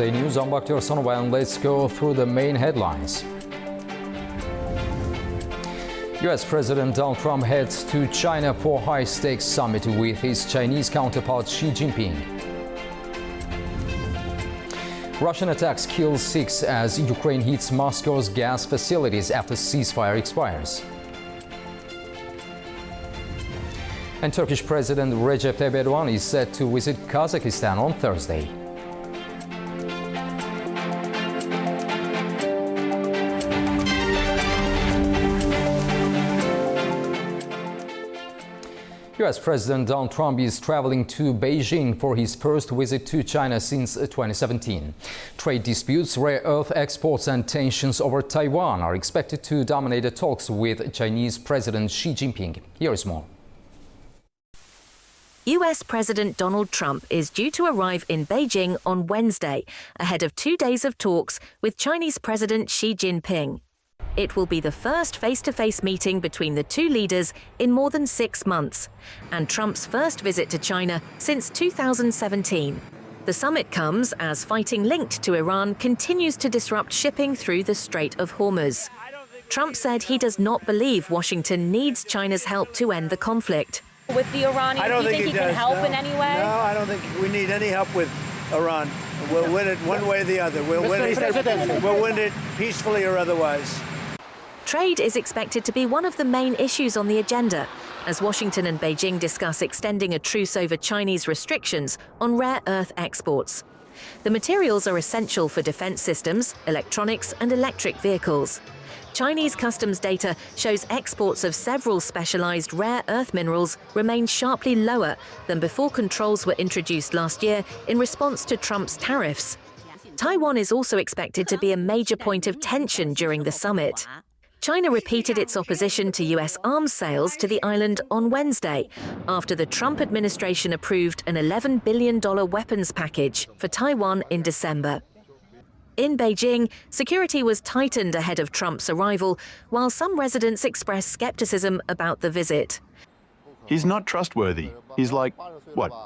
Thursday News. I'm Bakhtiar Sanova, and let's go through the main headlines. U.S. President Donald Trump heads to China for high-stakes summit with his Chinese counterpart Xi Jinping. Russian attacks kill 6 as Ukraine hits Moscow's gas facilities after ceasefire expires. And Turkish President Recep Tayyip Erdogan is set to visit Kazakhstan on Thursday. U.S. President Donald Trump is traveling to Beijing for his first visit to China since 2017. Trade disputes, rare earth exports and tensions over Taiwan are expected to dominate the talks with Chinese President Xi Jinping. Here is more. U.S. President Donald Trump is due to arrive in Beijing on Wednesday, ahead of 2 days of talks with Chinese President Xi Jinping. It will be the first face-to-face meeting between the two leaders in more than 6 months, and Trump's first visit to China since 2017. The summit comes as fighting linked to Iran continues to disrupt shipping through the Strait of Hormuz. Trump said he does not believe Washington needs China's help to end the conflict. With the Iranians, do you think he can help in any way? No, I don't think we need any help with Iran. We'll win it one way or the other. We'll win it peacefully or otherwise. Trade is expected to be one of the main issues on the agenda, as Washington and Beijing discuss extending a truce over Chinese restrictions on rare earth exports. The materials are essential for defense systems, electronics and electric vehicles. Chinese customs data shows exports of several specialized rare earth minerals remain sharply lower than before controls were introduced last year in response to Trump's tariffs. Taiwan is also expected to be a major point of tension during the summit. China repeated its opposition to U.S. arms sales to the island on Wednesday, after the Trump administration approved an $11 billion weapons package for Taiwan in December. In Beijing, security was tightened ahead of Trump's arrival, while some residents expressed skepticism about the visit. He's not trustworthy. He's like,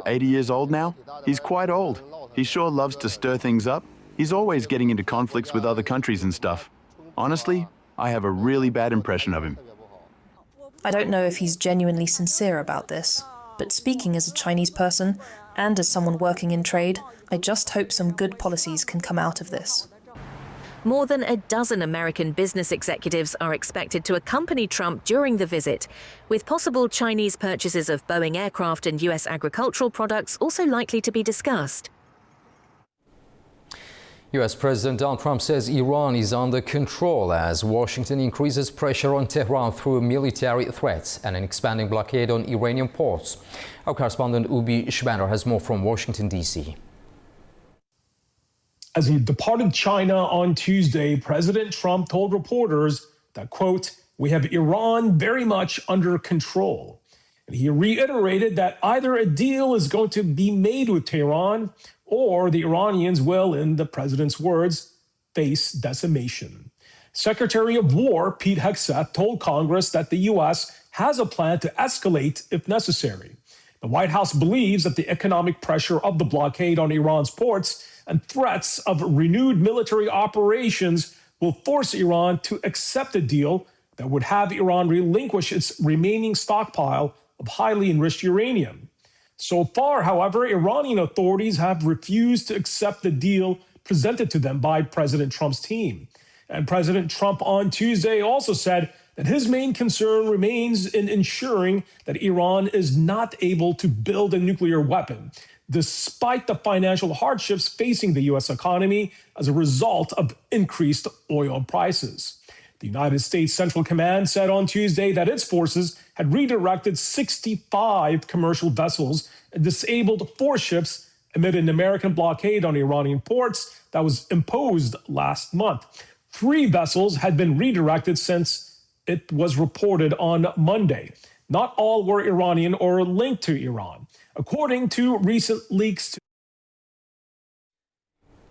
80 years old now? He's quite old. He sure loves to stir things up. He's always getting into conflicts with other countries and stuff. Honestly, I have a really bad impression of him. I don't know if he's genuinely sincere about this, but speaking as a Chinese person and as someone working in trade, I just hope some good policies can come out of this. More than a dozen American business executives are expected to accompany Trump during the visit, with possible Chinese purchases of Boeing aircraft and U.S. agricultural products also likely to be discussed. U.S. President Donald Trump says Iran is under control as Washington increases pressure on Tehran through military threats and an expanding blockade on Iranian ports. Our correspondent Ubi Schbander has more from Washington, D.C. As he departed China on Tuesday, President Trump told reporters that, quote, "We have Iran very much under control." And he reiterated that either a deal is going to be made with Tehran or the Iranians will, in the president's words, face decimation. Secretary of War Pete Hegseth told Congress that the U.S. has a plan to escalate if necessary. The White House believes that the economic pressure of the blockade on Iran's ports and threats of renewed military operations will force Iran to accept a deal that would have Iran relinquish its remaining stockpile of highly enriched uranium. So far, however, Iranian authorities have refused to accept the deal presented to them by President Trump's team. And President Trump on Tuesday also said that his main concern remains in ensuring that Iran is not able to build a nuclear weapon, despite the financial hardships facing the U.S. economy as a result of increased oil prices. The United States Central Command said on Tuesday that its forces had redirected 65 commercial vessels and disabled 4 ships amid an American blockade on Iranian ports that was imposed last month. 3 vessels had been redirected since it was reported on Monday. Not all were Iranian or linked to Iran, according to recent leaks.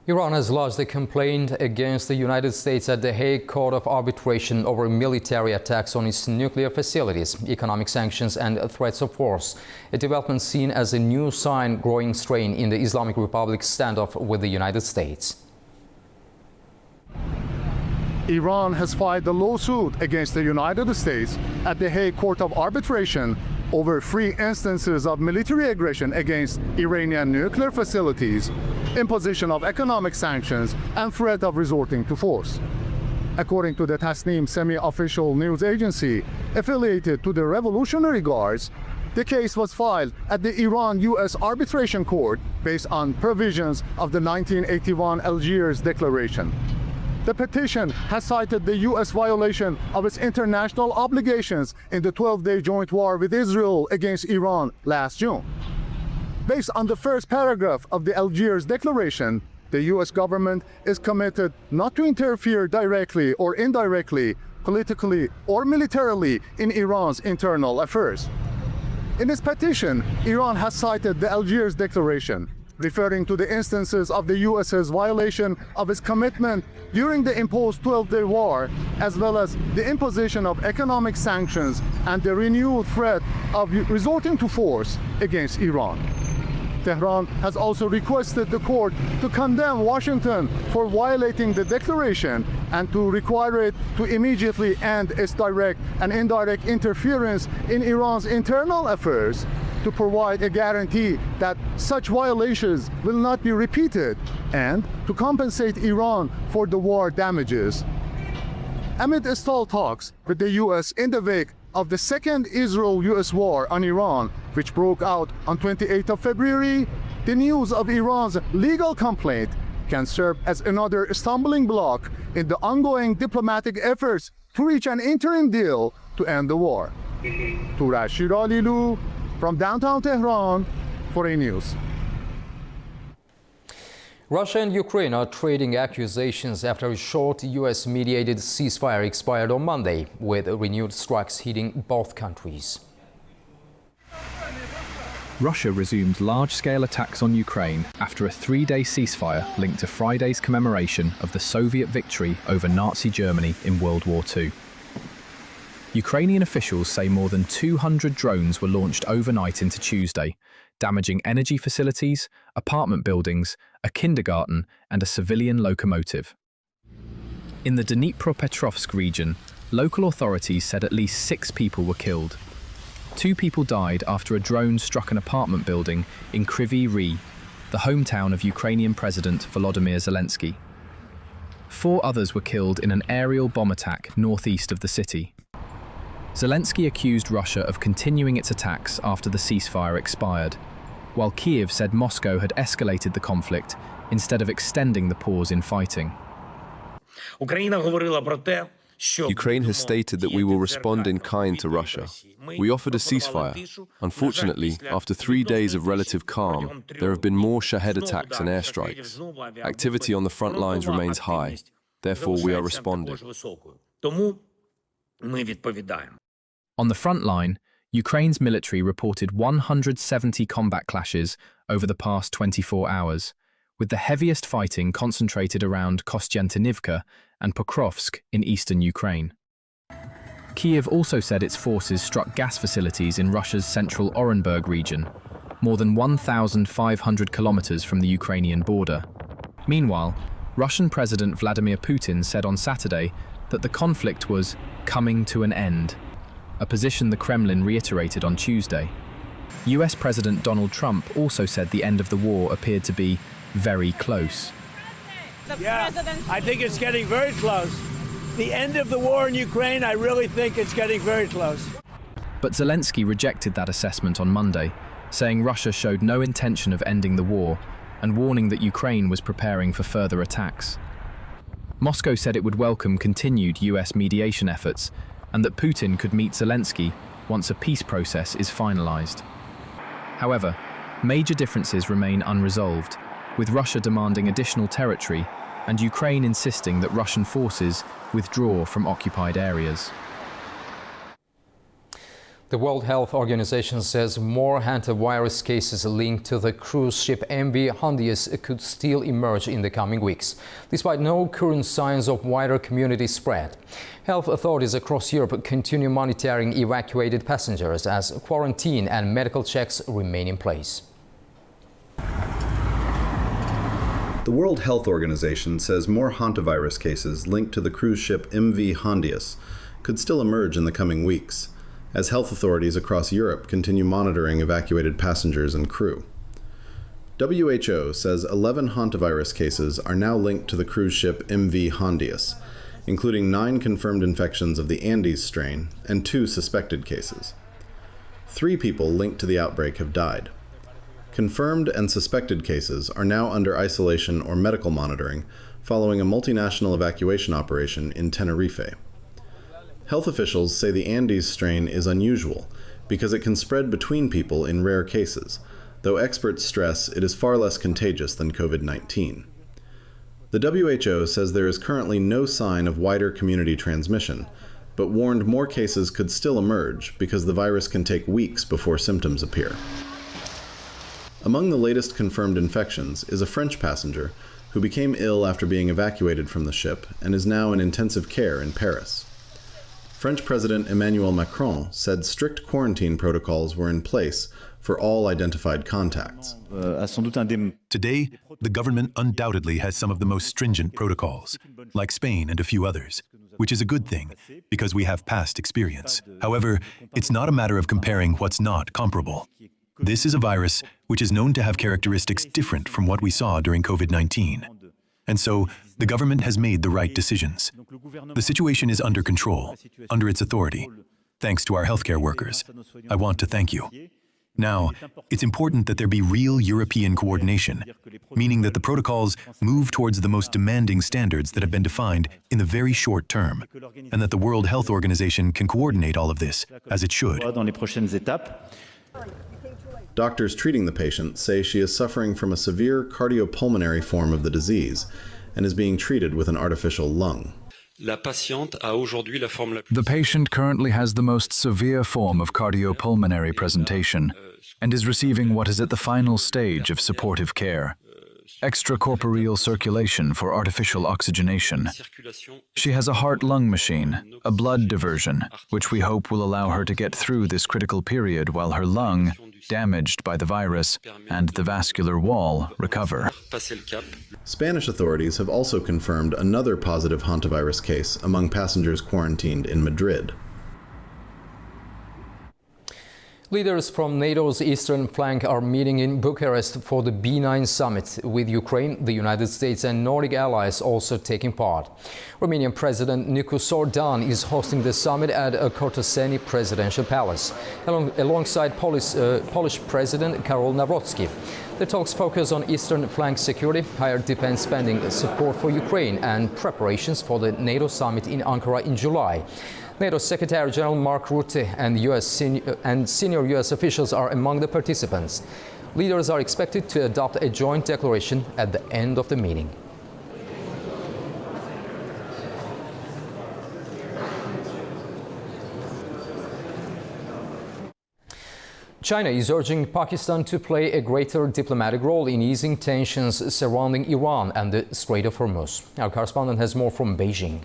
Iran has lodged a complaint against the United States at the Hague Court of Arbitration over military attacks on its nuclear facilities, economic sanctions and threats of force. A development seen as a new sign growing strain in the Islamic Republic's standoff with the United States. Iran has filed a lawsuit against the United States at the Hague Court of Arbitration over 3 instances of military aggression against Iranian nuclear facilities, imposition of economic sanctions, and threat of resorting to force. According to the Tasnim semi-official news agency affiliated to the Revolutionary Guards, the case was filed at the Iran-US Arbitration Court based on provisions of the 1981 Algiers Declaration. The petition has cited the U.S. violation of its international obligations in the 12-day joint war with Israel against Iran last June. Based on the first paragraph of the Algiers Declaration, the U.S. government is committed not to interfere directly or indirectly, politically or militarily in Iran's internal affairs. In its petition, Iran has cited the Algiers Declaration, referring to the instances of the U.S.'s violation of its commitment during the imposed 12-day war, as well as the imposition of economic sanctions and the renewed threat of resorting to force against Iran. Tehran has also requested the court to condemn Washington for violating the declaration and to require it to immediately end its direct and indirect interference in Iran's internal affairs, to provide a guarantee that such violations will not be repeated, and to compensate Iran for the war damages. Amid stalled talks with the U.S. in the wake of the second Israel-U.S. war on Iran, which broke out on 28th of February, the news of Iran's legal complaint can serve as another stumbling block in the ongoing diplomatic efforts to reach an interim deal to end the war. Turaj Shiralilu, from downtown Tehran, for A News. Russia and Ukraine are trading accusations after a short U.S.-mediated ceasefire expired on Monday, with renewed strikes hitting both countries. Russia resumed large-scale attacks on Ukraine after a 3-day ceasefire linked to Friday's commemoration of the Soviet victory over Nazi Germany in World War II. Ukrainian officials say more than 200 drones were launched overnight into Tuesday, damaging energy facilities, apartment buildings, a kindergarten, and a civilian locomotive. In the Dnipropetrovsk region, local authorities said at least 6 people were killed. 2 people died after a drone struck an apartment building in Kryvyi Rih, the hometown of Ukrainian President Volodymyr Zelensky. 4 others were killed in an aerial bomb attack northeast of the city. Zelensky accused Russia of continuing its attacks after the ceasefire expired, while Kyiv said Moscow had escalated the conflict instead of extending the pause in fighting. Ukraine has stated that we will respond in kind to Russia. We offered a ceasefire. Unfortunately, after 3 days of relative calm, there have been more Shahed attacks and airstrikes. Activity on the front lines remains high. Therefore, we are responding. On the front line, Ukraine's military reported 170 combat clashes over the past 24 hours, with the heaviest fighting concentrated around Kostiantynivka and Pokrovsk in eastern Ukraine. Kyiv also said its forces struck gas facilities in Russia's central Orenburg region, more than 1,500 kilometers from the Ukrainian border. Meanwhile, Russian President Vladimir Putin said on Saturday that the conflict was coming to an end, a position the Kremlin reiterated on Tuesday. US President Donald Trump also said the end of the war appeared to be very close. Yeah, I think it's getting very close. The end of the war in Ukraine, I really think it's getting very close. But Zelensky rejected that assessment on Monday, saying Russia showed no intention of ending the war and warning that Ukraine was preparing for further attacks. Moscow said it would welcome continued US mediation efforts and that Putin could meet Zelensky once a peace process is finalized. However, major differences remain unresolved, with Russia demanding additional territory and Ukraine insisting that Russian forces withdraw from occupied areas. The World Health Organization says more hantavirus cases linked to the cruise ship MV Hondius could still emerge in the coming weeks, despite no current signs of wider community spread. Health authorities across Europe continue monitoring evacuated passengers as quarantine and medical checks remain in place. The World Health Organization says more hantavirus cases linked to the cruise ship MV Hondius could still emerge in the coming weeks, as health authorities across Europe continue monitoring evacuated passengers and crew. WHO says 11 hantavirus cases are now linked to the cruise ship MV Hondius, including 9 confirmed infections of the Andes strain and 2 suspected cases. 3 people linked to the outbreak have died. Confirmed and suspected cases are now under isolation or medical monitoring following a multinational evacuation operation in Tenerife. Health officials say the Andes strain is unusual because it can spread between people in rare cases, though experts stress it is far less contagious than COVID-19. The WHO says there is currently no sign of wider community transmission, but warned more cases could still emerge because the virus can take weeks before symptoms appear. Among the latest confirmed infections is a French passenger who became ill after being evacuated from the ship and is now in intensive care in Paris. French President Emmanuel Macron said strict quarantine protocols were in place for all identified contacts. Today, the government undoubtedly has some of the most stringent protocols, like Spain and a few others, which is a good thing because we have past experience. However, it's not a matter of comparing what's not comparable. This is a virus which is known to have characteristics different from what we saw during COVID-19. And so, the government has made the right decisions. The situation is under control, under its authority, thanks to our healthcare workers. I want to thank you. Now, it's important that there be real European coordination, meaning that the protocols move towards the most demanding standards that have been defined in the very short term, and that the World Health Organization can coordinate all of this, as it should. Doctors treating the patient say she is suffering from a severe cardiopulmonary form of the disease and is being treated with an artificial lung. The patient currently has the most severe form of cardiopulmonary presentation and is receiving what is at the final stage of supportive care. Extracorporeal circulation for artificial oxygenation. She has a heart-lung machine, a blood diversion, which we hope will allow her to get through this critical period while her lung, damaged by the virus, and the vascular wall recover. Spanish authorities have also confirmed another positive hantavirus case among passengers quarantined in Madrid. Leaders from NATO's eastern flank are meeting in Bucharest for the B9 summit, with Ukraine, the United States and Nordic allies also taking part. Romanian President Nicu Sordan is hosting the summit at a Corteseni presidential palace, alongside Polish President Karol Nawrocki. The talks focus on eastern flank security, higher defense spending, support for Ukraine and preparations for the NATO summit in Ankara in July. NATO Secretary General Mark Rutte and senior U.S. officials are among the participants. Leaders are expected to adopt a joint declaration at the end of the meeting. China is urging Pakistan to play a greater diplomatic role in easing tensions surrounding Iran and the Strait of Hormuz. Our correspondent has more from Beijing.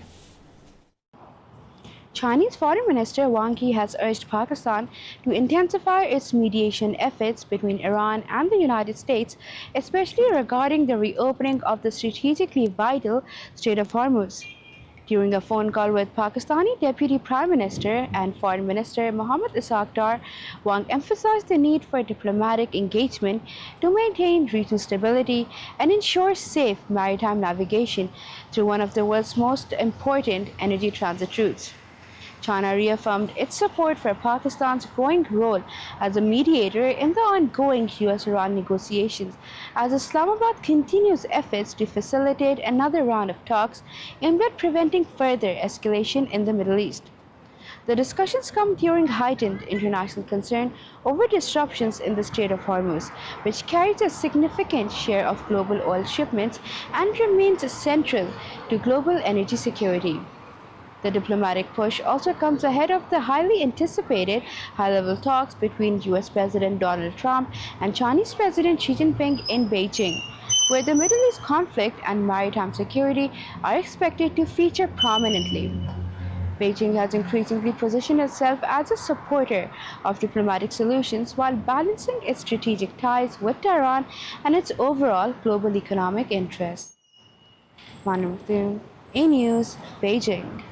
Chinese Foreign Minister Wang Yi has urged Pakistan to intensify its mediation efforts between Iran and the United States, especially regarding the reopening of the strategically vital Strait of Hormuz. During a phone call with Pakistani Deputy Prime Minister and Foreign Minister Mohammad Ishaq Dar, Wang emphasized the need for diplomatic engagement to maintain regional stability and ensure safe maritime navigation through one of the world's most important energy transit routes. China reaffirmed its support for Pakistan's growing role as a mediator in the ongoing US-Iran negotiations, as Islamabad continues efforts to facilitate another round of talks aimed at preventing further escalation in the Middle East. The discussions come during heightened international concern over disruptions in the Strait of Hormuz, which carries a significant share of global oil shipments and remains central to global energy security. The diplomatic push also comes ahead of the highly anticipated high-level talks between US President Donald Trump and Chinese President Xi Jinping in Beijing, where the Middle East conflict and maritime security are expected to feature prominently. Beijing has increasingly positioned itself as a supporter of diplomatic solutions while balancing its strategic ties with Tehran and its overall global economic interests. Manamuthu, A-News, Beijing.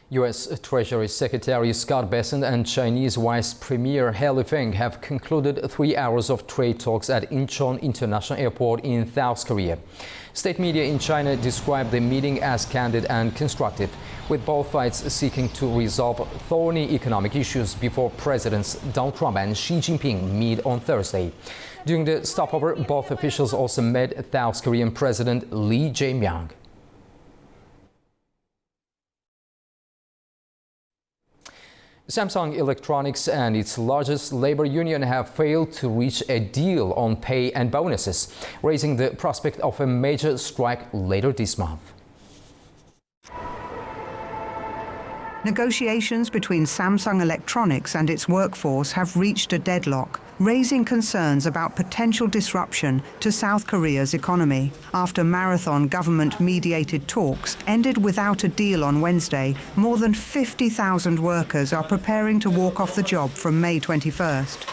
U.S. Treasury Secretary Scott Bessent and Chinese Vice Premier He Lifeng have concluded 3 hours of trade talks at Incheon International Airport in South Korea. State media in China described the meeting as candid and constructive, with both sides seeking to resolve thorny economic issues before Presidents Donald Trump and Xi Jinping meet on Thursday. During the stopover, both officials also met South Korean President Lee Jae-myung. Samsung Electronics and its largest labor union have failed to reach a deal on pay and bonuses, raising the prospect of a major strike later this month. Negotiations between Samsung Electronics and its workforce have reached a deadlock, raising concerns about potential disruption to South Korea's economy. After marathon government-mediated talks ended without a deal on Wednesday, more than 50,000 workers are preparing to walk off the job from May 21st.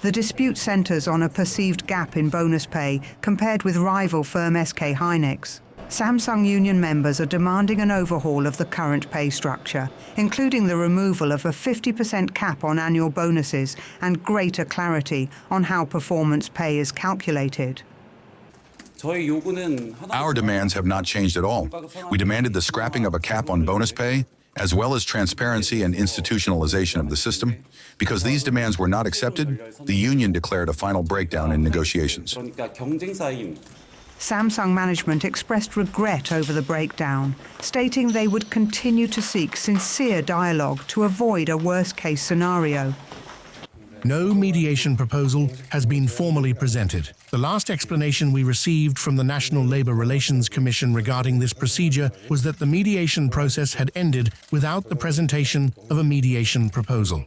The dispute centers on a perceived gap in bonus pay compared with rival firm SK Hynix. Samsung union members are demanding an overhaul of the current pay structure, including the removal of a 50% cap on annual bonuses and greater clarity on how performance pay is calculated. Our demands have not changed at all. We demanded the scrapping of a cap on bonus pay, as well as transparency and institutionalization of the system. Because these demands were not accepted, the union declared a final breakdown in negotiations. Samsung management expressed regret over the breakdown, stating they would continue to seek sincere dialogue to avoid a worst-case scenario. No mediation proposal has been formally presented. The last explanation we received from the National Labor Relations Commission regarding this procedure was that the mediation process had ended without the presentation of a mediation proposal.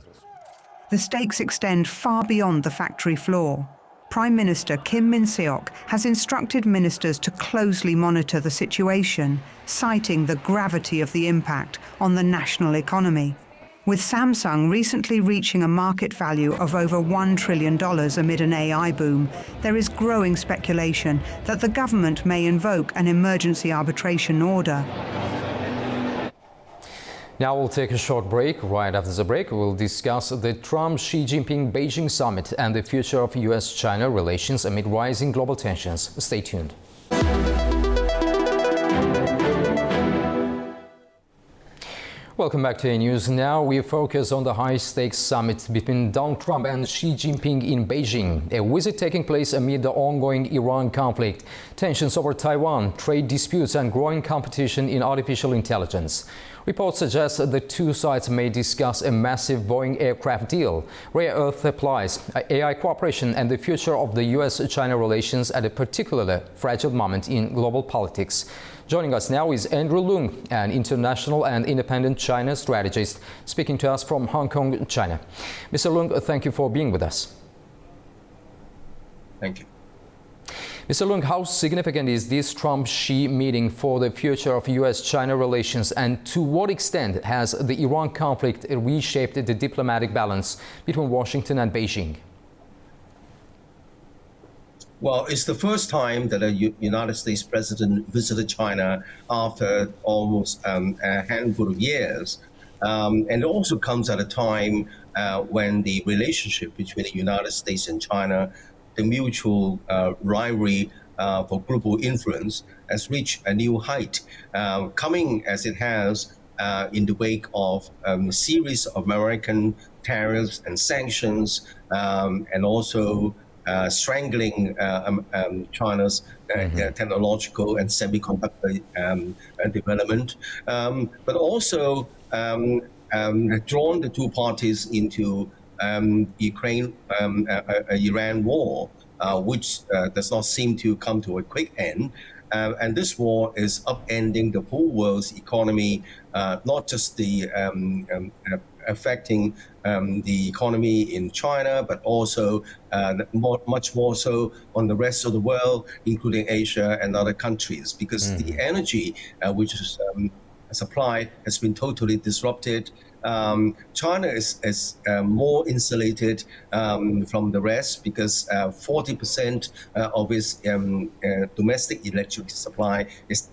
The stakes extend far beyond the factory floor. Prime Minister Kim Min-seok has instructed ministers to closely monitor the situation, citing the gravity of the impact on the national economy. With Samsung recently reaching a market value of over $1 trillion amid an AI boom, there is growing speculation that the government may invoke an emergency arbitration order. Now we'll take a short break. Right after the break, we'll discuss the Trump-Xi Jinping Beijing summit and the future of U.S.-China relations amid rising global tensions. Stay tuned. Welcome back to A-News. Now we focus on the high-stakes summit between Donald Trump and Xi Jinping in Beijing, a visit taking place amid the ongoing Iran conflict, tensions over Taiwan, trade disputes and growing competition in artificial intelligence. Reports suggest the two sides may discuss a massive Boeing aircraft deal, rare earth supplies, AI cooperation and the future of the U.S.-China relations at a particularly fragile moment in global politics. Joining us now is Andrew Leung, an international and independent China strategist, speaking to us from Hong Kong, China. Mr. Leung, thank you for being with us. Thank you. Mr. Leung, how significant is this Trump-Xi meeting for the future of U.S.-China relations, and to what extent has the Iran conflict reshaped the diplomatic balance between Washington and Beijing? Well, it's the first time that a United States president visited China after almost a handful of years. And it also comes at a time when the relationship between the United States and China, the mutual rivalry for global influence, has reached a new height, coming as it has in the wake of a series of American tariffs and sanctions, and also strangling China's technological and semiconductor development, but also drawn the two parties into Ukraine-Iran war, which does not seem to come to a quick end. And this war is upending the whole world's economy, not just the affecting the economy in China, but also much more so on the rest of the world, including Asia and other countries, because the energy which is supply has been totally disrupted. China is more insulated from the rest because 40% of its domestic electricity supply is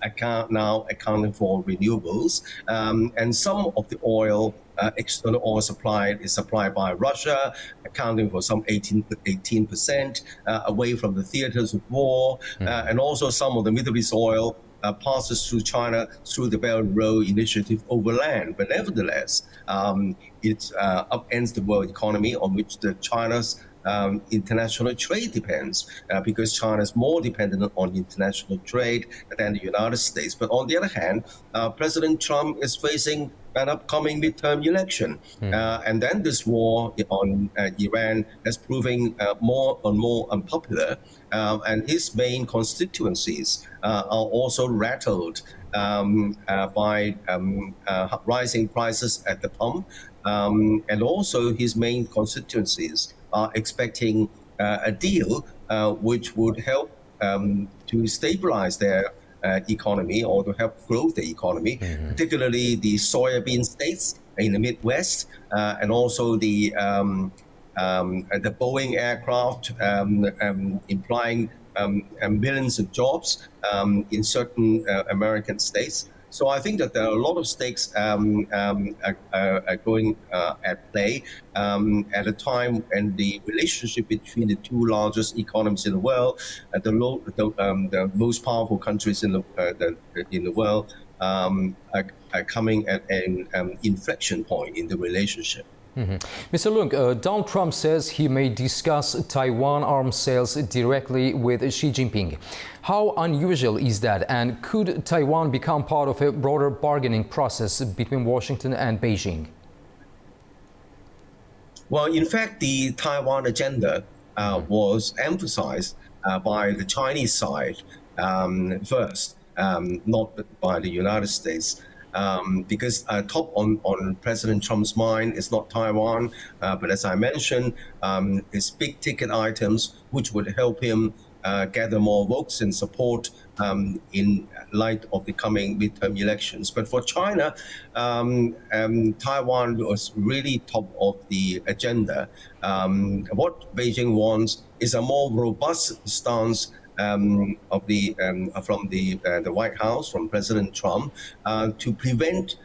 now accounting for renewables, and some of the oil, external oil supply is supplied by Russia, accounting for some 18% away from the theaters of war, and also some of the Middle East oil passes through China through the Belt and Road Initiative overland. But nevertheless, it upends the world economy on which China's international trade depends, because China is more dependent on international trade than the United States. But on the other hand, President Trump is facing an upcoming midterm election. And then this war on Iran is proving more and more unpopular. And his main constituencies are also rattled by rising prices at the pump. And also his main constituencies are expecting a deal which would help to stabilize their economy or to help grow the economy, particularly the soybean states in the Midwest, and also the Boeing aircraft, implying millions of jobs in certain American states. So I think that there are a lot of stakes are going at play at a time when the relationship between the two largest economies in the world, the most powerful countries in the world, are coming at an inflection point in the relationship. Mr. Leung, Donald Trump says he may discuss Taiwan arms sales directly with Xi Jinping. How unusual is that, and could Taiwan become part of a broader bargaining process between Washington and Beijing? Well, in fact, the Taiwan agenda was emphasized by the Chinese side first, not by the United States. Because top on President Trump's mind is not Taiwan, but as I mentioned, it's big ticket items which would help him gather more votes and support in light of the coming midterm elections. But for China, Taiwan was really top of the agenda. What Beijing wants is a more robust stance of from the White House, from President Trump, to prevent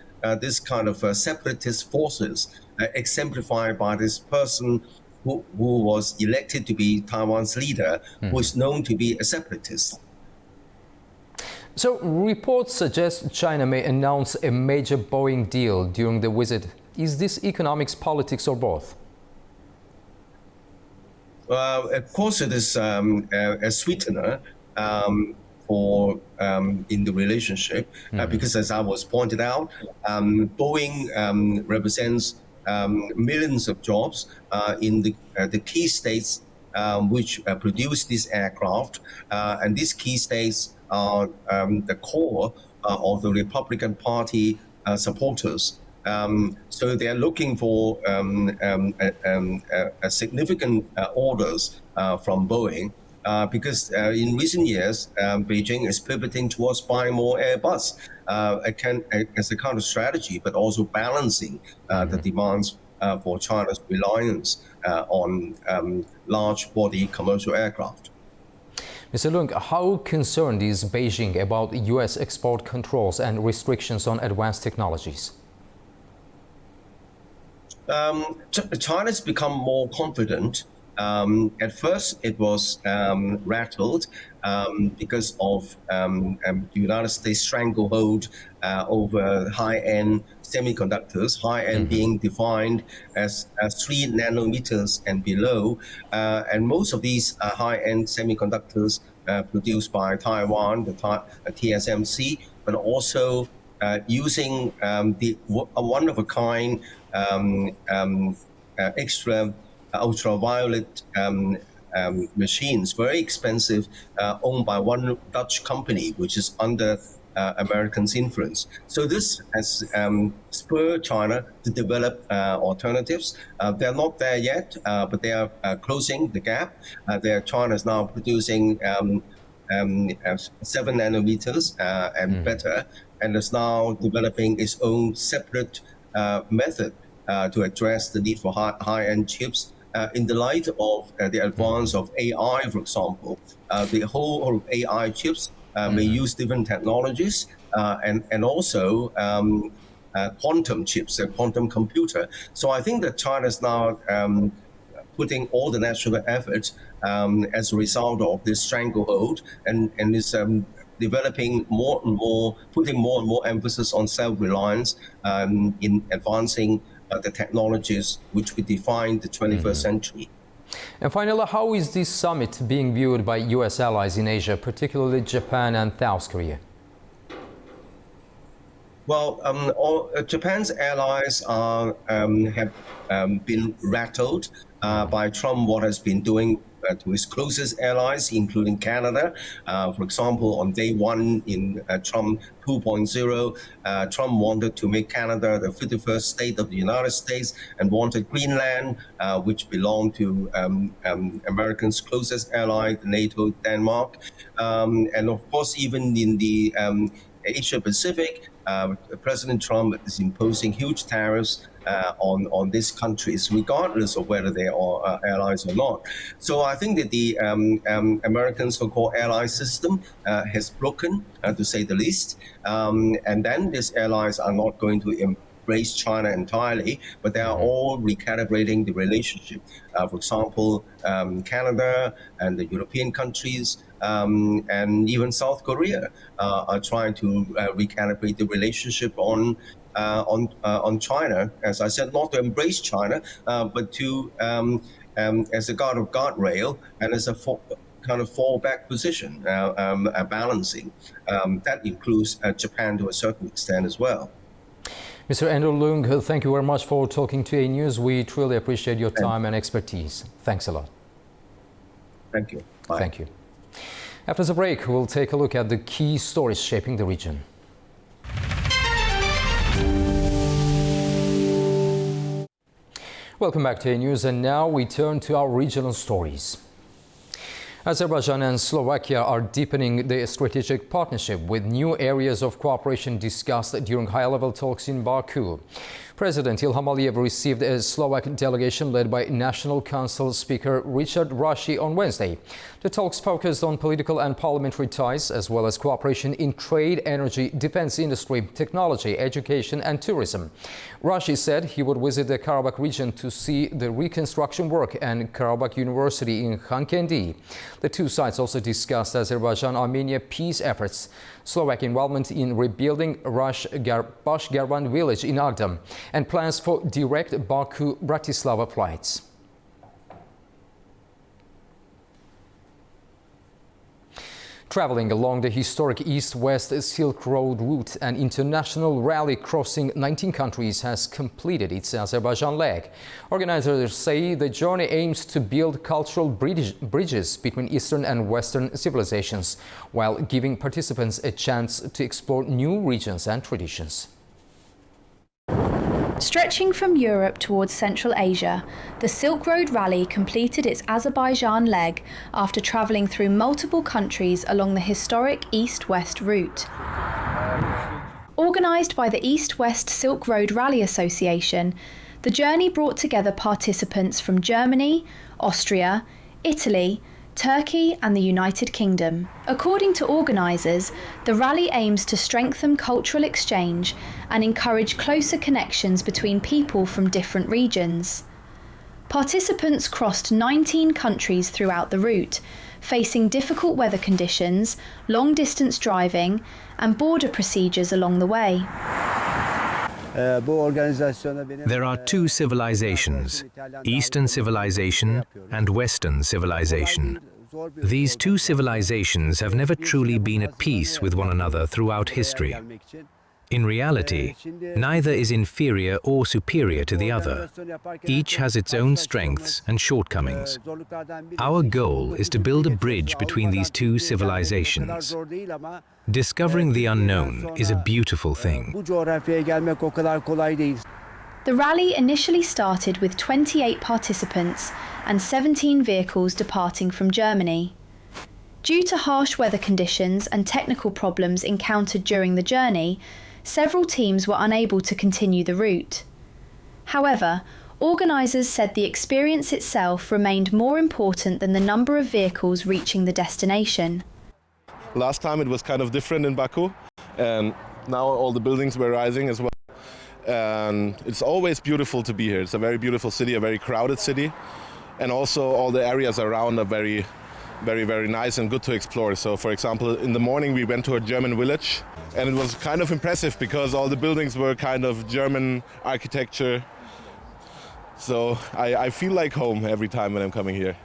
this kind of separatist forces, exemplified by this person who was elected to be Taiwan's leader, who is known to be a separatist. So reports suggest China may announce a major Boeing deal during the visit. Is this economics, politics, or both? Of course, it is a sweetener for in the relationship, because as I was pointed out, Boeing represents millions of jobs in the key states which produce this aircraft, and these key states are the core of the Republican Party supporters. So they are looking for significant orders from Boeing, because in recent years, Beijing is pivoting towards buying more Airbus as a counter strategy, but also balancing the demands for China's reliance on large body commercial aircraft. Mr. Leung, how concerned is Beijing about U.S. export controls and restrictions on advanced technologies? China's become more confident. At first, it was rattled because of the United States stranglehold over high-end semiconductors, high-end being defined as 3 nanometers and below. And most of these high-end semiconductors produced by Taiwan, the TSMC, but also using a one-of-a-kind extra ultraviolet machines, very expensive, owned by one Dutch company, which is under Americans' influence. So this has spurred China to develop alternatives. They're not there yet, but they are closing the gap. China is now producing 7 nanometers and better, and is now developing its own separate method to address the need for high-end chips. In the light of the advance of AI, for example, the whole AI chips may use different technologies and also quantum chips, a quantum computer. So I think that China is now putting all the national efforts as a result of this stranglehold and is developing more and more, putting more and more emphasis on self-reliance in advancing the technologies which would define the 21st century. And finally, how is this summit being viewed by U.S. allies in Asia, particularly Japan and South Korea? Well, Japan's allies have been rattled by Trump, what has been doing to his closest allies, including Canada. For example, on day one in Trump 2.0, Trump wanted to make Canada the 51st state of the United States and wanted Greenland, which belonged to Americans' closest ally, NATO, Denmark. And of course, even in the Asia Pacific, President Trump is imposing huge tariffs on these countries, regardless of whether they are allies or not. So I think that the American so-called ally system has broken, to say the least. And then these allies are not going to embrace China entirely, but they are all recalibrating the relationship. For example, Canada and the European countries and even South Korea are trying to recalibrate the relationship on China. As I said, not to embrace China, but to as a guardrail and as a kind of fallback position, balancing. That includes Japan to a certain extent as well. Mr. Andrew Leung, thank you very much for talking to A News. We truly appreciate your time and expertise. Thanks a lot. Thank you. Bye. Thank you. After the break, we'll take a look at the key stories shaping the region. Welcome back to A News, and now we turn to our regional stories. Azerbaijan and Slovakia are deepening their strategic partnership with new areas of cooperation discussed during high-level talks in Baku. President Ilham Aliyev received a Slovak delegation led by National Council Speaker Richard Raši on Wednesday. The talks focused on political and parliamentary ties, as well as cooperation in trade, energy, defense industry, technology, education and tourism. Raši said he would visit the Karabakh region to see the reconstruction work and Karabakh University in Khankendi. The two sides also discussed Azerbaijan-Armenia peace efforts, Slovak involvement in rebuilding Bashgarvan village in Agdam, and plans for direct Baku-Bratislava flights. Traveling along the historic East-West Silk Road route, an international rally crossing 19 countries has completed its Azerbaijan leg. Organizers say the journey aims to build cultural bridges between Eastern and Western civilizations, while giving participants a chance to explore new regions and traditions. Stretching from Europe towards Central Asia, the Silk Road Rally completed its Azerbaijan leg after travelling through multiple countries along the historic East-West route. Organised by the East-West Silk Road Rally Association, the journey brought together participants from Germany, Austria, Italy, Turkey and the United Kingdom. According to organisers, the rally aims to strengthen cultural exchange and encourage closer connections between people from different regions. Participants crossed 19 countries throughout the route, facing difficult weather conditions, long-distance driving and border procedures along the way. There are two civilizations, Eastern civilization and Western civilization. These two civilizations have never truly been at peace with one another throughout history. In reality, neither is inferior or superior to the other. Each has its own strengths and shortcomings. Our goal is to build a bridge between these two civilizations. Discovering the unknown is a beautiful thing. The rally initially started with 28 participants and 17 vehicles departing from Germany. Due to harsh weather conditions and technical problems encountered during the journey, several teams were unable to continue the route. However, organisers said the experience itself remained more important than the number of vehicles reaching the destination. Last time it was kind of different in Baku, and now all the buildings were rising as well. And it's always beautiful to be here. It's a very beautiful city, a very crowded city, and also all the areas around are very, very nice and good to explore. So, for example, in the morning we went to a German village, and it was kind of impressive because all the buildings were kind of German architecture. So I feel like home every time when I'm coming here.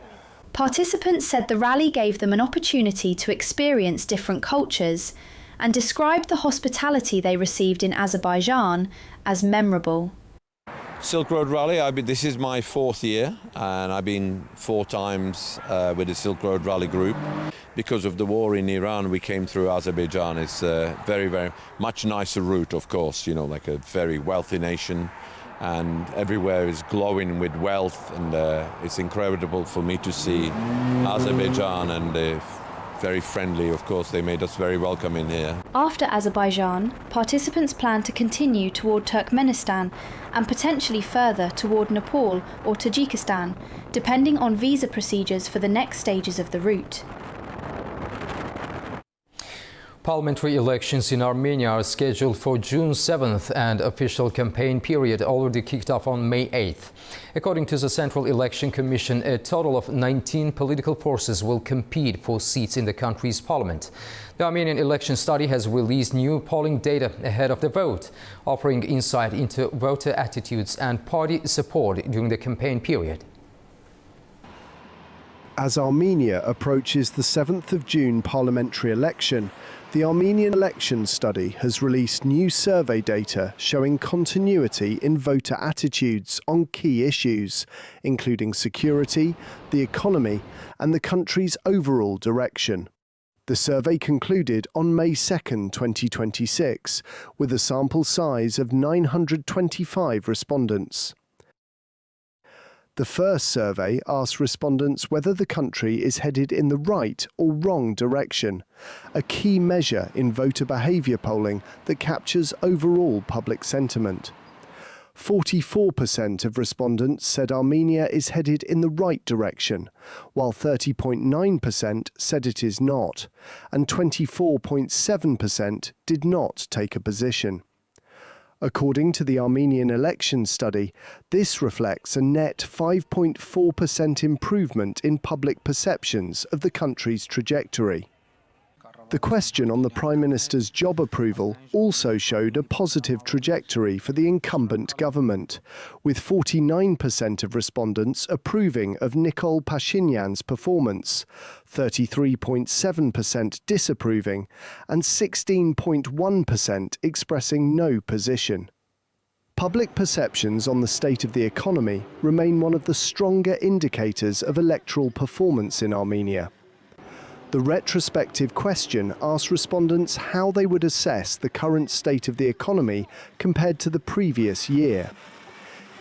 Participants said the rally gave them an opportunity to experience different cultures and described the hospitality they received in Azerbaijan as memorable. Silk Road Rally, this is my 4th year, and I've been 4 times with the Silk Road Rally group. Because of the war in Iran, we came through Azerbaijan. It's a very much nicer route, of course, you know, like a very wealthy nation, and everywhere is glowing with wealth, and it's incredible for me to see Azerbaijan, and very friendly, of course. They made us very welcoming here. After Azerbaijan, participants plan to continue toward Turkmenistan and potentially further toward Nepal or Tajikistan, depending on visa procedures for the next stages of the route. Parliamentary elections in Armenia are scheduled for June 7th, and official campaign period already kicked off on May 8th. According to the Central Election Commission, a total of 19 political forces will compete for seats in the country's parliament. The Armenian election study has released new polling data ahead of the vote, offering insight into voter attitudes and party support during the campaign period. As Armenia approaches the 7th of June parliamentary election, the Armenian Election Study has released new survey data showing continuity in voter attitudes on key issues, including security, the economy, and the country's overall direction. The survey concluded on May 2nd, 2026, with a sample size of 925 respondents. The first survey asked respondents whether the country is headed in the right or wrong direction, a key measure in voter behaviour polling that captures overall public sentiment. 44% of respondents said Armenia is headed in the right direction, while 30.9% said it is not, and 24.7% did not take a position. According to the Armenian Election Study, this reflects a net 5.4% improvement in public perceptions of the country's trajectory. The question on the Prime Minister's job approval also showed a positive trajectory for the incumbent government, with 49% of respondents approving of Nikol Pashinyan's performance, 33.7% disapproving, and 16.1% expressing no position. Public perceptions on the state of the economy remain one of the stronger indicators of electoral performance in Armenia. The retrospective question asked respondents how they would assess the current state of the economy compared to the previous year.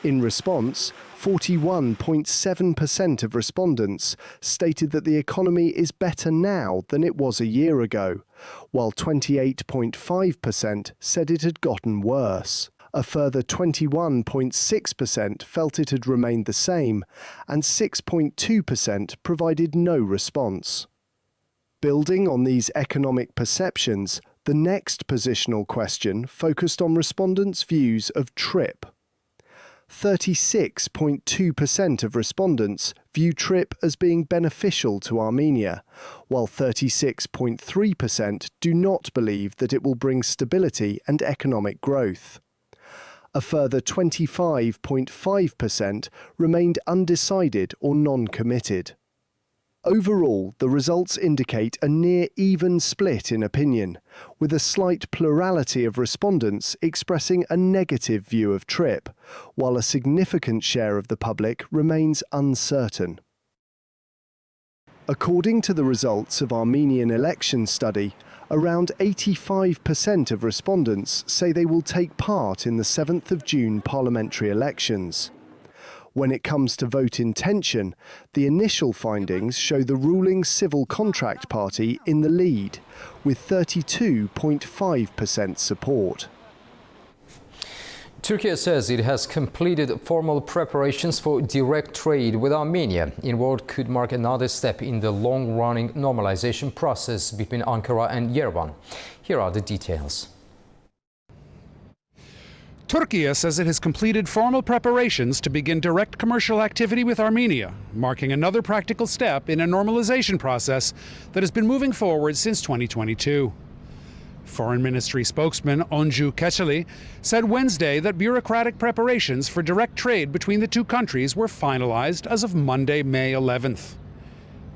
In response, 41.7% of respondents stated that the economy is better now than it was a year ago, while 28.5% said it had gotten worse. A further 21.6% felt it had remained the same, and 6.2% provided no response. Building on these economic perceptions, the next positional question focused on respondents' views of TRIP. 36.2% of respondents view TRIP as being beneficial to Armenia, while 36.3% do not believe that it will bring stability and economic growth. A further 25.5% remained undecided or non-committed. Overall, the results indicate a near-even split in opinion, with a slight plurality of respondents expressing a negative view of trip, while a significant share of the public remains uncertain. According to the results of Armenian election study, around 85% of respondents say they will take part in the 7th of June parliamentary elections. When it comes to vote intention, the initial findings show the ruling Civil Contract Party in the lead, with 32.5% support. Turkey says it has completed formal preparations for direct trade with Armenia in what could mark another step in the long-running normalization process between Ankara and Yerevan. Here are the details. Turkey says it has completed formal preparations to begin direct commercial activity with Armenia, marking another practical step in a normalization process that has been moving forward since 2022. Foreign Ministry spokesman Onju Keçeli said Wednesday that bureaucratic preparations for direct trade between the two countries were finalized as of Monday, May 11th.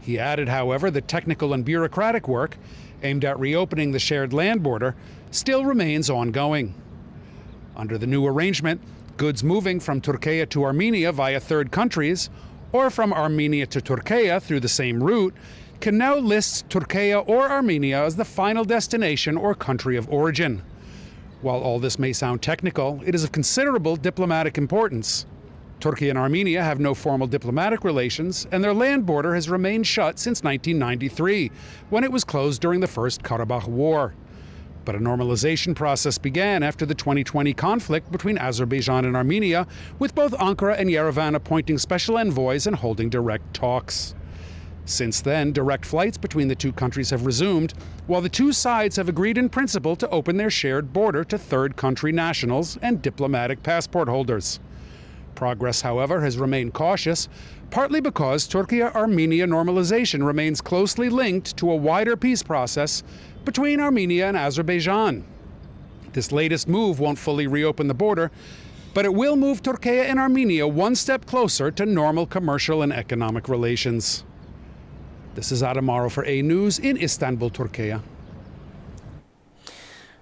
He added, however, that technical and bureaucratic work aimed at reopening the shared land border still remains ongoing. Under the new arrangement, goods moving from Turkey to Armenia via third countries or from Armenia to Turkey through the same route can now list Turkey or Armenia as the final destination or country of origin. While all this may sound technical, it is of considerable diplomatic importance. Turkey and Armenia have no formal diplomatic relations, and their land border has remained shut since 1993, when it was closed during the First Karabakh War. But a normalization process began after the 2020 conflict between Azerbaijan and Armenia, with both Ankara and Yerevan appointing special envoys and holding direct talks. Since then, direct flights between the two countries have resumed, while the two sides have agreed in principle to open their shared border to third country nationals and diplomatic passport holders. Progress, however, has remained cautious, partly because Turkey-Armenia normalization remains closely linked to a wider peace process between Armenia and Azerbaijan. This latest move won't fully reopen the border, but it will move Turkey and Armenia one step closer to normal commercial and economic relations. This is Adamaro for A News in Istanbul, Turkey.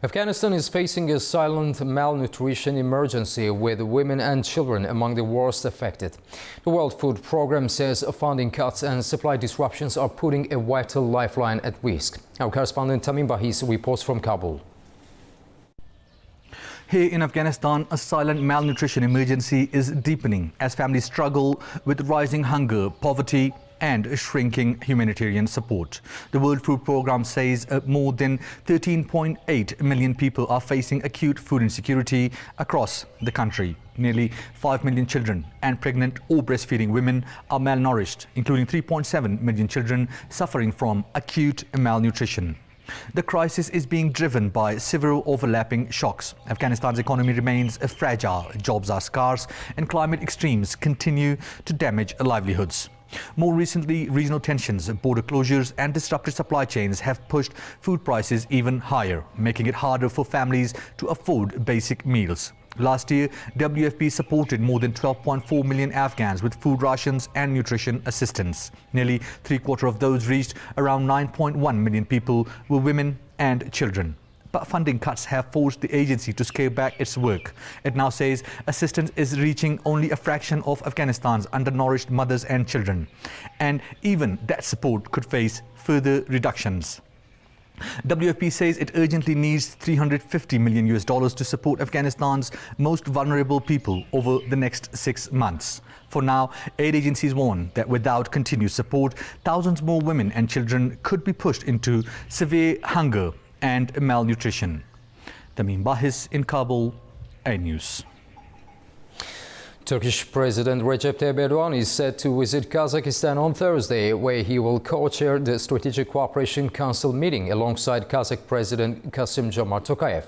Afghanistan is facing a silent malnutrition emergency, with women and children among the worst affected. The World Food Programme says funding cuts and supply disruptions are putting a vital lifeline at risk. Our correspondent Tamim Bahis reports from Kabul. Here in Afghanistan, a silent malnutrition emergency is deepening as families struggle with rising hunger, poverty, and shrinking humanitarian support. The World Food Programme says more than 13.8 million people are facing acute food insecurity across the country. Nearly 5 million children and pregnant or breastfeeding women are malnourished, including 3.7 million children suffering from acute malnutrition. The crisis is being driven by several overlapping shocks. Afghanistan's economy remains fragile, jobs are scarce, and climate extremes continue to damage livelihoods. More recently, regional tensions, border closures and disrupted supply chains have pushed food prices even higher, making it harder for families to afford basic meals. Last year, WFP supported more than 12.4 million Afghans with food rations and nutrition assistance. Nearly three-quarters of those reached around 9.1 million people were women and children. But funding cuts have forced the agency to scale back its work. It now says assistance is reaching only a fraction of Afghanistan's undernourished mothers and children. And even that support could face further reductions. WFP says it urgently needs $350 million to support Afghanistan's most vulnerable people over the next 6 months. For now, aid agencies warn that without continued support, thousands more women and children could be pushed into severe hunger and malnutrition. Tamim Bahis in Kabul, A News. Turkish President Recep Tayyip Erdogan is set to visit Kazakhstan on Thursday, where he will co-chair the Strategic Cooperation Council meeting alongside Kazakh President Kassym-Jomart Tokayev.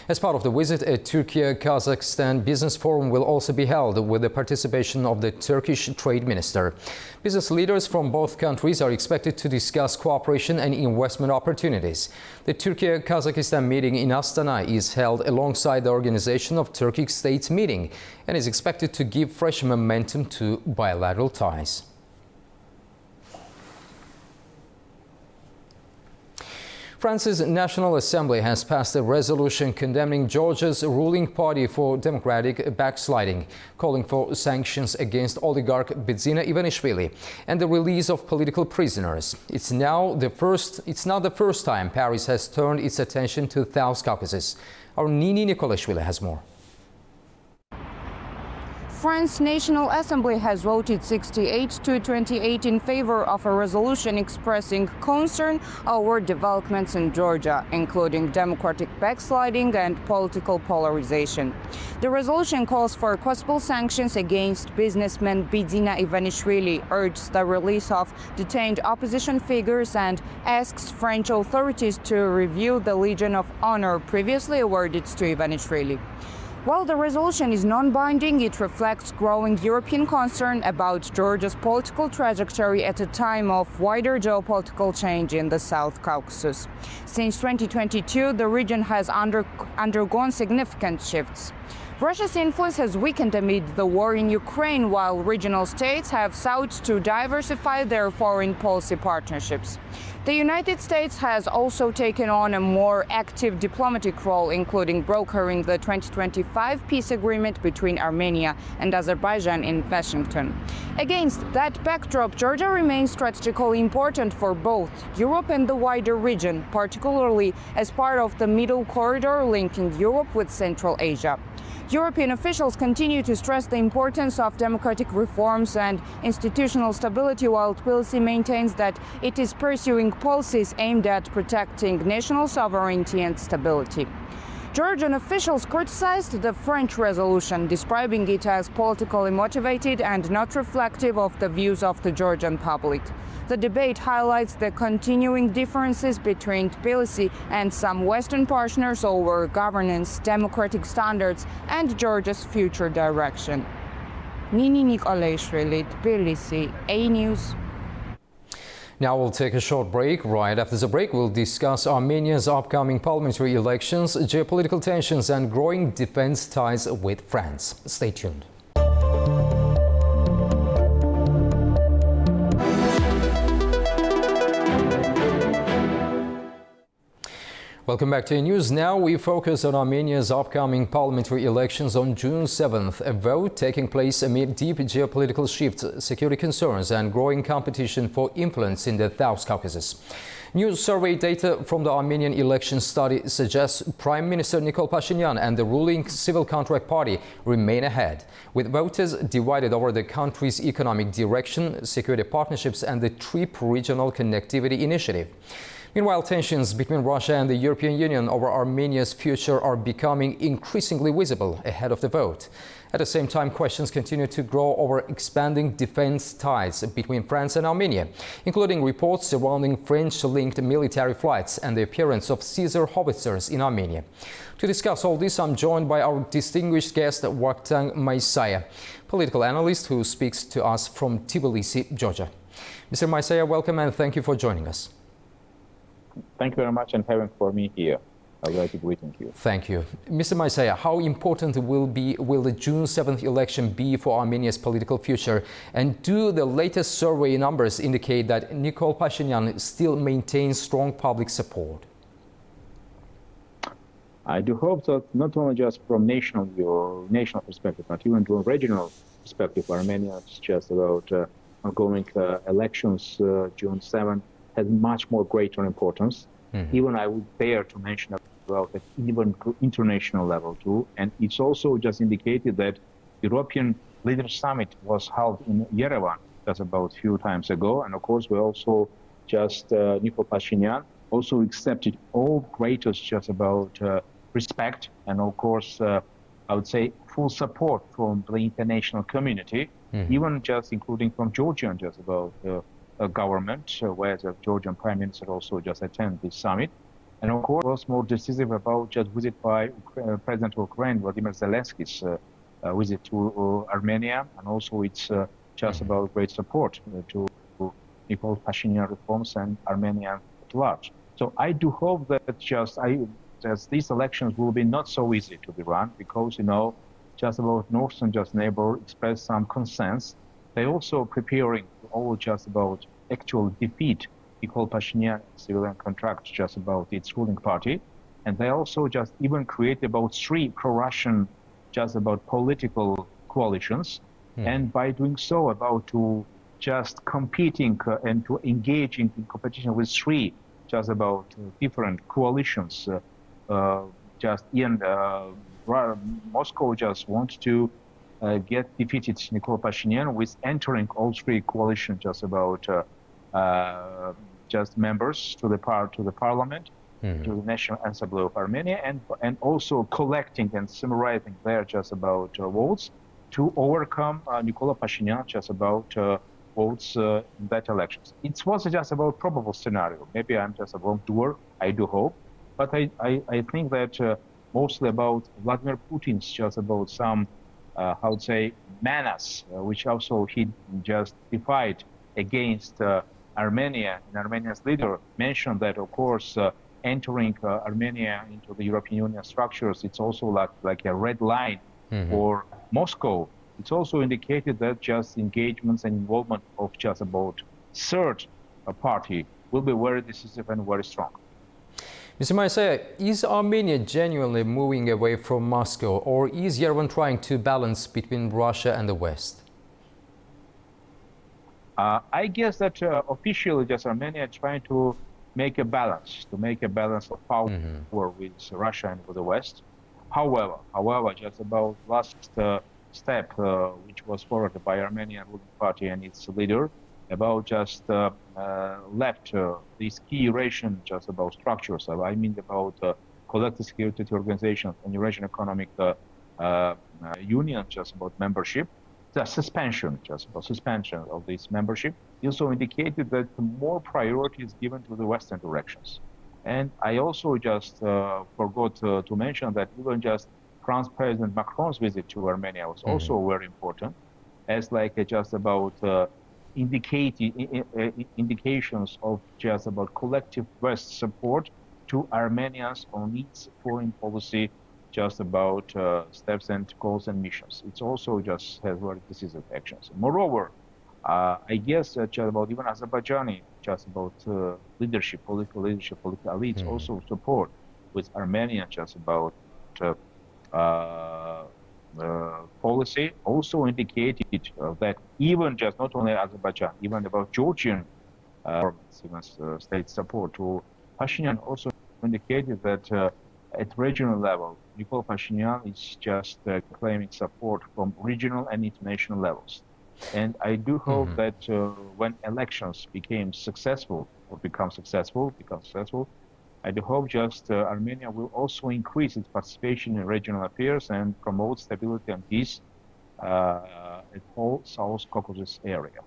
As part of the visit, a Turkey-Kazakhstan business forum will also be held with the participation of the Turkish Trade Minister. Business leaders from both countries are expected to discuss cooperation and investment opportunities. The Turkey-Kazakhstan meeting in Astana is held alongside the organization of Turkic States meeting and is expected to give fresh momentum to bilateral ties. France's National Assembly has passed a resolution condemning Georgia's ruling party for democratic backsliding, calling for sanctions against oligarch Bidzina Ivanishvili and the release of political prisoners. It's not the first time Paris has turned its attention to South Caucasus. Our Nini Nikolashvili has more. France's National Assembly has voted 68 to 28 in favor of a resolution expressing concern over developments in Georgia, including democratic backsliding and political polarization. The resolution calls for possible sanctions against businessman Bidzina Ivanishvili, urges the release of detained opposition figures, and asks French authorities to review the Legion of Honor previously awarded to Ivanishvili. While the resolution is non-binding, it reflects growing European concern about Georgia's political trajectory at a time of wider geopolitical change in the South Caucasus. Since 2022, the region has undergone significant shifts. Russia's influence has weakened amid the war in Ukraine, while regional states have sought to diversify their foreign policy partnerships. The United States has also taken on a more active diplomatic role, including brokering the 2025 peace agreement between Armenia and Azerbaijan in Washington. Against that backdrop, Georgia remains strategically important for both Europe and the wider region, particularly as part of the middle corridor linking Europe with Central Asia. European officials continue to stress the importance of democratic reforms and institutional stability, while Tbilisi maintains that it is pursuing policies aimed at protecting national sovereignty and stability. Georgian officials criticized the French resolution, describing it as politically motivated and not reflective of the views of the Georgian public. The debate highlights the continuing differences between Tbilisi and some Western partners over governance, democratic standards, and Georgia's future direction. Nini Nikolashvili, Tbilisi, A News. Now we'll take a short break. Right after the break, we'll discuss Armenia's upcoming parliamentary elections, geopolitical tensions, and growing defense ties with France. Stay tuned. Welcome back to the news. Now we focus on Armenia's upcoming parliamentary elections on June 7th, a vote taking place amid deep geopolitical shifts, security concerns, and growing competition for influence in the South Caucasus. New survey data from the Armenian election study suggests Prime Minister Nikol Pashinyan and the ruling Civil Contract Party remain ahead, with voters divided over the country's economic direction, security partnerships, and the TRIP regional connectivity initiative. Meanwhile, tensions between Russia and the European Union over Armenia's future are becoming increasingly visible ahead of the vote. At the same time, questions continue to grow over expanding defense ties between France and Armenia, including reports surrounding French-linked military flights and the appearance of Caesar howitzers in Armenia. To discuss all this, I'm joined by our distinguished guest, Vakhtang Maisaya, political analyst who speaks to us from Tbilisi, Georgia. Mr. Maisaya, welcome and thank you for joining us. Thank you very much and having for me here. I'd like to greet you. Thank you. Mr. Maisaya, how important will the June 7th election be for Armenia's political future? And do the latest survey numbers indicate that Nikol Pashinyan still maintains strong public support? I do hope that not only just from national perspective, but even from regional perspective, Armenia is just about ongoing elections June 7th. Has much more greater importance. Even I would dare to mention about at even international level too. And it's also just indicated that European Leaders Summit was held in Yerevan just about a few times ago. And of course, we also just Nikol Pashinyan also accepted all greatest just about respect and of course, I would say full support from the international community, even just including from Georgian just about government, where the Georgian Prime Minister also just attended this summit. And of course, was more decisive about just visit by President of Ukraine, Vladimir Zelensky's visit to Armenia. And also it's just about great support to Nikol Pashinyan reforms and Armenia at large. So I do hope that just these elections will be not so easy to be run because, you know, just about northern just neighbor expressed some concerns. They also preparing all just about actual defeat Nikol Pashinyan civilian contract just about its ruling party. And they also just even create about 3 pro-Russian just about political coalitions. And by doing so, about to just competing and to engaging in competition with 3 just about different coalitions. Just in Moscow just wants to get defeated Nikol Pashinyan with entering all 3 coalitions just about just members to the parliament, to the National Assembly of Armenia, and also collecting and summarizing their just about votes to overcome Nikol Pashinyan just about votes in that elections. It was just about probable scenario. Maybe I'm just a wrongdoer, I do hope. But I think that mostly about Vladimir Putin's just about some, how to say, menace, which also he just defied against Armenia. And Armenia's leader mentioned that, of course, entering Armenia into the European Union structures, it's also like a red line for Moscow. It's also indicated that just engagements and involvement of just about third party will be very decisive and very strong. Mr. Maisey, is Armenia genuinely moving away from Moscow, or is Yerevan trying to balance between Russia and the West? I guess that officially just Armenia is trying to make a balance, of power with Russia and with the West. However, just about last step, which was forwarded by Armenian ruling party and its leader, about just left these key Eurasian just about structures. I mean about collective security organizations and Eurasian Economic Union just about membership. The suspension of this membership also indicated that more priority is given to the Western directions. And I also just forgot to mention that even just France President Macron's visit to Armenia was also very important, as like just about indications of just about collective West support to Armenia's on its foreign policy, just about steps and goals and missions. It's also just has very decisive actions. Moreover, I guess just about even Azerbaijani, just about leadership, political elites also support with Armenia just about policy, also indicated that even just not only Azerbaijan, even about Georgian state support to Pashinyan also indicated that at regional level, Nikol Pashinyan is just claiming support from regional and international levels. And I do hope that when elections become successful, I do hope just Armenia will also increase its participation in regional affairs and promote stability and peace at whole South Caucasus area.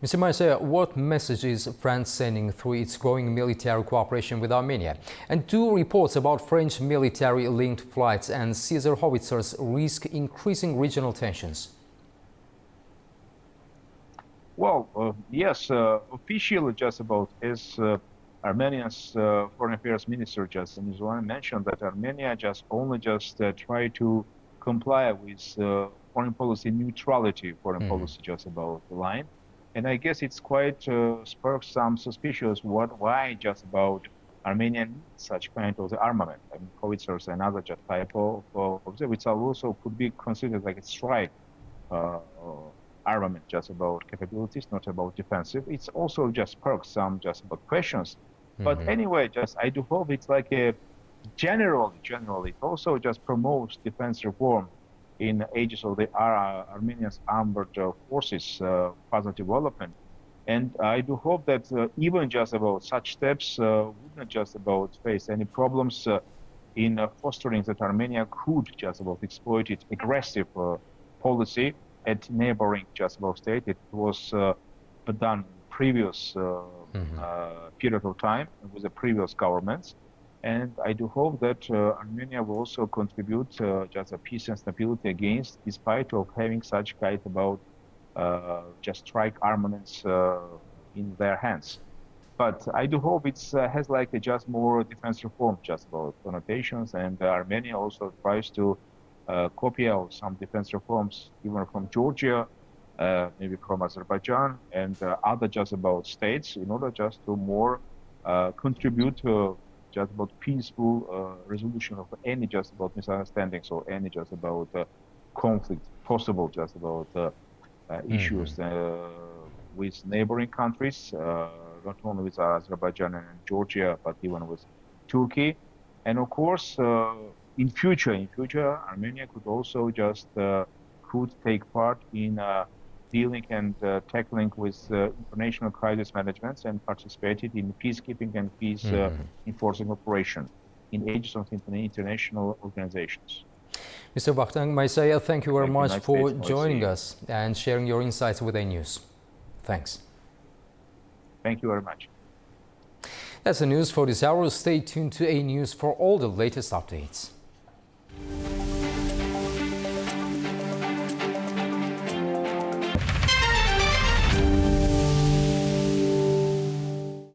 Mr. Maisey, what message is France sending through its growing military cooperation with Armenia? And do reports about French military-linked flights and Caesar howitzers risk increasing regional tensions? Well, yes, officially just about as Armenia's foreign affairs minister just in his one mentioned that Armenia just only try to comply with foreign policy neutrality, policy just about the line. And I guess it's quite sparks some suspicions why just about Armenia needs such kind of armament. I mean, howitzers and other just type of which also could be considered like a strike armament, just about capabilities, not about defensive. It's also just sparks some just about questions. But anyway, just I do hope it's like a generally, it also just promotes defense reform in ages of the Armenia's armed forces further development. And I do hope that even just about such steps wouldn't just about face any problems in fostering that Armenia could just about exploit its aggressive policy at neighboring just about state. It was done previous period of time with the previous governments. And I do hope that Armenia will also contribute just a peace and stability against, despite of having such kind about just strike armaments in their hands. But I do hope it has like a just more defense reform, just about connotations, and Armenia also tries to copy out some defense reforms, even from Georgia, maybe from Azerbaijan and other just about states, in order just to more contribute to just about peaceful resolution of any just about misunderstandings or any just about conflict, possible just about issues with neighboring countries, not only with Azerbaijan and Georgia, but even with Turkey. And of course, in future, Armenia could also just could take part in dealing and tackling with international crisis management and participated in peacekeeping and peace enforcing operation in ages of international organizations. Mr. Vakhtang Maisaya, thank you very much for States, joining us and sharing your insights with A News. Thanks. Thank you very much. That's the news for this hour. Stay tuned to A News for all the latest updates.